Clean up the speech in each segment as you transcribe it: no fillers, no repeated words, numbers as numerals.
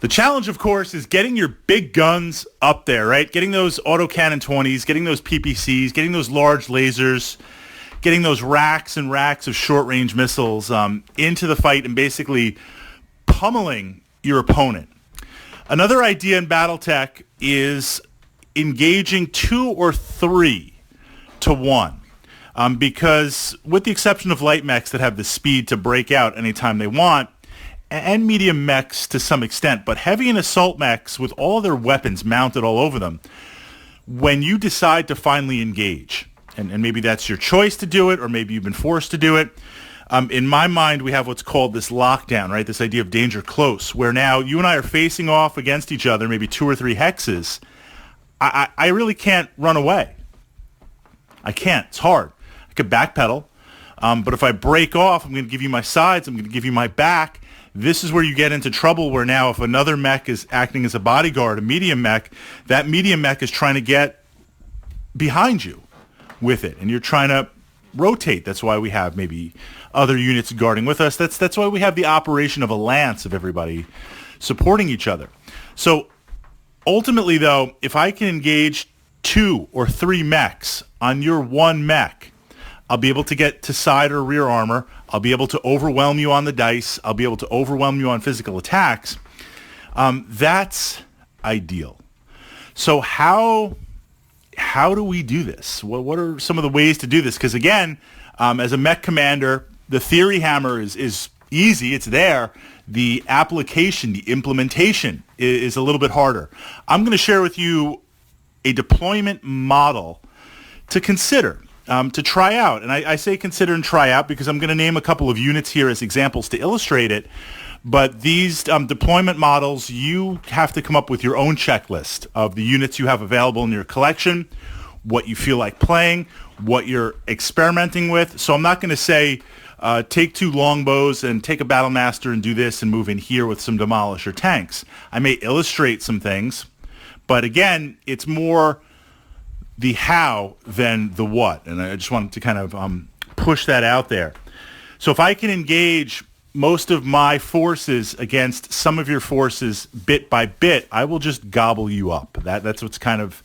The challenge, of course, is getting your big guns up there, right? Getting those autocannon 20s, getting those PPCs, getting those large lasers, getting those racks and racks of short-range missiles into the fight and basically pummeling your opponent. Another idea in Battletech is engaging 2 or 3 to 1. Because with the exception of light mechs that have the speed to break out anytime they want, and medium mechs to some extent, but heavy and assault mechs with all their weapons mounted all over them, when you decide to finally engage, and maybe that's your choice to do it, or maybe you've been forced to do it, in my mind we have what's called this lockdown, right? This idea of danger close, where now you and I are facing off against each other, maybe 2 or 3 hexes. I really can't run away. I can't. It's hard. I could backpedal, but if I break off, I'm going to give you my sides, I'm going to give you my back. This is where you get into trouble, where now if another mech is acting as a bodyguard, a medium mech, that medium mech is trying to get behind you with it, and you're trying to rotate. That's why we have maybe other units guarding with us. That's why we have the operation of a lance of everybody supporting each other. So ultimately, though, if I can engage 2 or 3 mechs on your one mech, I'll be able to get to side or rear armor. I'll be able to overwhelm you on the dice. I'll be able to overwhelm you on physical attacks. That's ideal. So how do we do this? What are some of the ways to do this? Because again, as a mech commander, the theory hammer is easy. It's there. The application, the implementation is a little bit harder. I'm going to share with you a deployment model to consider. To try out. And I say consider and try out because I'm going to name a couple of units here as examples to illustrate it. But these deployment models, you have to come up with your own checklist of the units you have available in your collection, what you feel like playing, what you're experimenting with. So I'm not going to say take 2 longbows and take a battle master and do this and move in here with some demolisher tanks. I may illustrate some things, but again, it's more the how than the what, and I just wanted to kind of push that out there. So if I can engage most of my forces against some of your forces bit by bit, I will just gobble you up. That's what's kind of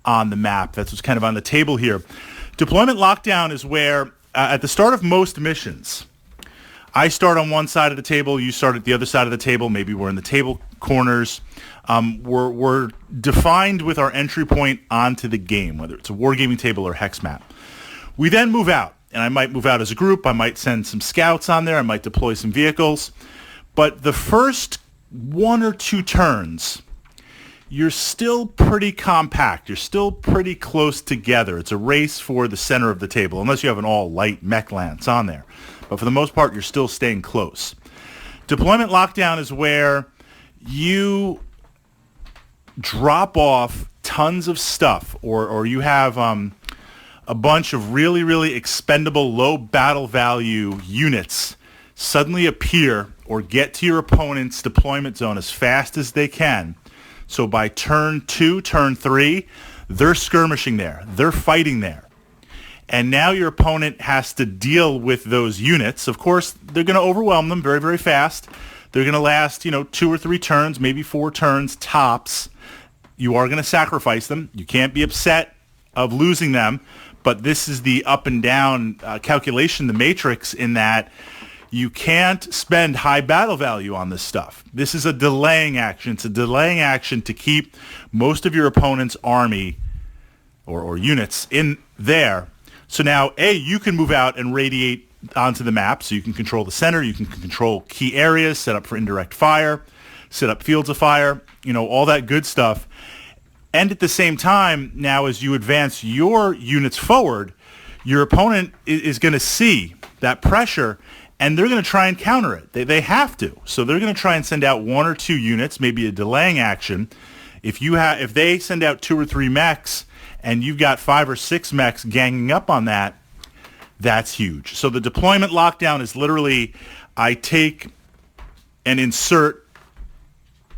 on the map. That's what's kind of on the table here. Deployment lockdown is where at the start of most missions, I start on one side of the table, you start at the other side of the table, maybe we're in the table corners. We're defined with our entry point onto the game, whether it's a wargaming table or hex map. We then move out, and I might move out as a group. I might send some scouts on there. I might deploy some vehicles. But the first 1 or 2 turns, you're still pretty compact. You're still pretty close together. It's a race for the center of the table, unless you have an all-light mech lance on there. But for the most part, you're still staying close. Deployment lockdown is where you drop off tons of stuff, or you have a bunch of really, really expendable, low battle value units suddenly appear or get to your opponent's deployment zone as fast as they can. So by turn 2, turn 3, they're skirmishing there. They're fighting there. And now your opponent has to deal with those units. Of course, they're going to overwhelm them very, very fast. They're going to last, 2 or 3 turns, maybe 4 turns tops. You are going to sacrifice them. You can't be upset of losing them, but this is the up and down calculation, the matrix, in that you can't spend high battle value on this stuff. This is a delaying action. It's a delaying action to keep most of your opponent's army or units in there. So now, A, you can move out and radiate onto the map, so you can control the center, you can control key areas, set up for indirect fire, set up fields of fire, all that good stuff. And at the same time, now as you advance your units forward, your opponent is going to see that pressure, and they're going to try and counter it. They have to. So they're going to try and send out 1 or 2 units, maybe a delaying action. If they send out 2 or 3 mechs, and you've got 5 or 6 mechs ganging up on that, that's huge. So the deployment lockdown is literally, I take and insert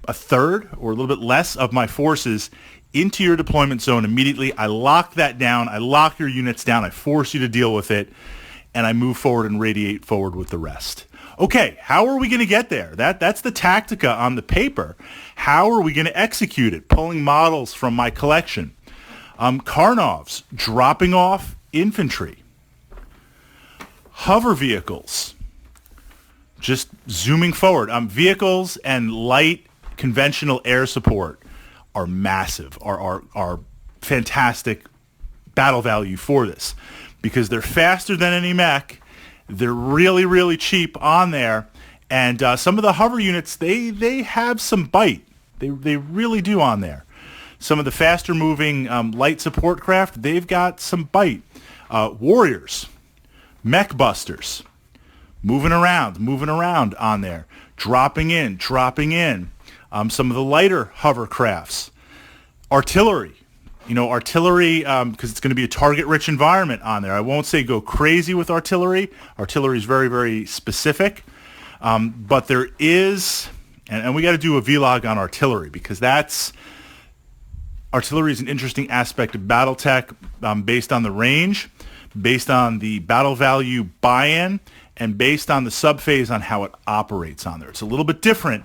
a third or a little bit less of my forces into your deployment zone immediately. I lock that down. I lock your units down. I force you to deal with it, and I move forward and radiate forward with the rest. Okay, how are we going to get there? That's the tactica on the paper. How are we going to execute it? Pulling models from my collection. Karnovs, dropping off infantry. Hover vehicles, just zooming forward. Vehicles and light conventional air support are massive, are fantastic battle value for this because they're faster than any mech. They're really, really cheap on there. And some of the hover units, they have some bite. They really do on there. Some of the faster moving light support craft, they've got some bite. Warriors, mech busters, moving around on there. Dropping in. Some of the lighter hovercrafts. Artillery. Artillery, because it's going to be a target-rich environment on there. I won't say go crazy with artillery. Artillery is very, very specific. But there is, and we got to do a vlog on artillery because artillery is an interesting aspect of Battletech based on the range, based on the battle value buy-in, and based on the subphase on how it operates on there. It's a little bit different.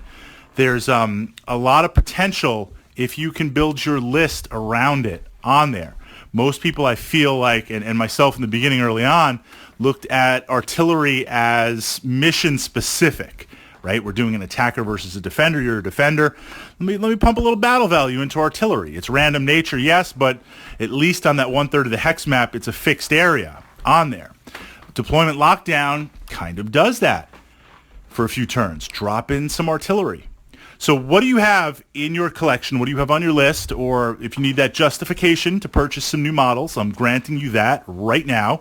There's a lot of potential if you can build your list around it on there. Most people, I feel like, and myself in the beginning early on, looked at artillery as mission specific, right? We're doing an attacker versus a defender. You're a defender. Let me pump a little battle value into artillery. It's random nature, yes, but at least on that 1/3 of the hex map, it's a fixed area on there. Deployment lockdown kind of does that for a few turns. Drop in some artillery. So what do you have in your collection? What do you have on your list? Or if you need that justification to purchase some new models, I'm granting you that right now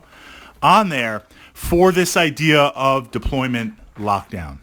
on there for this idea of deployment lockdown.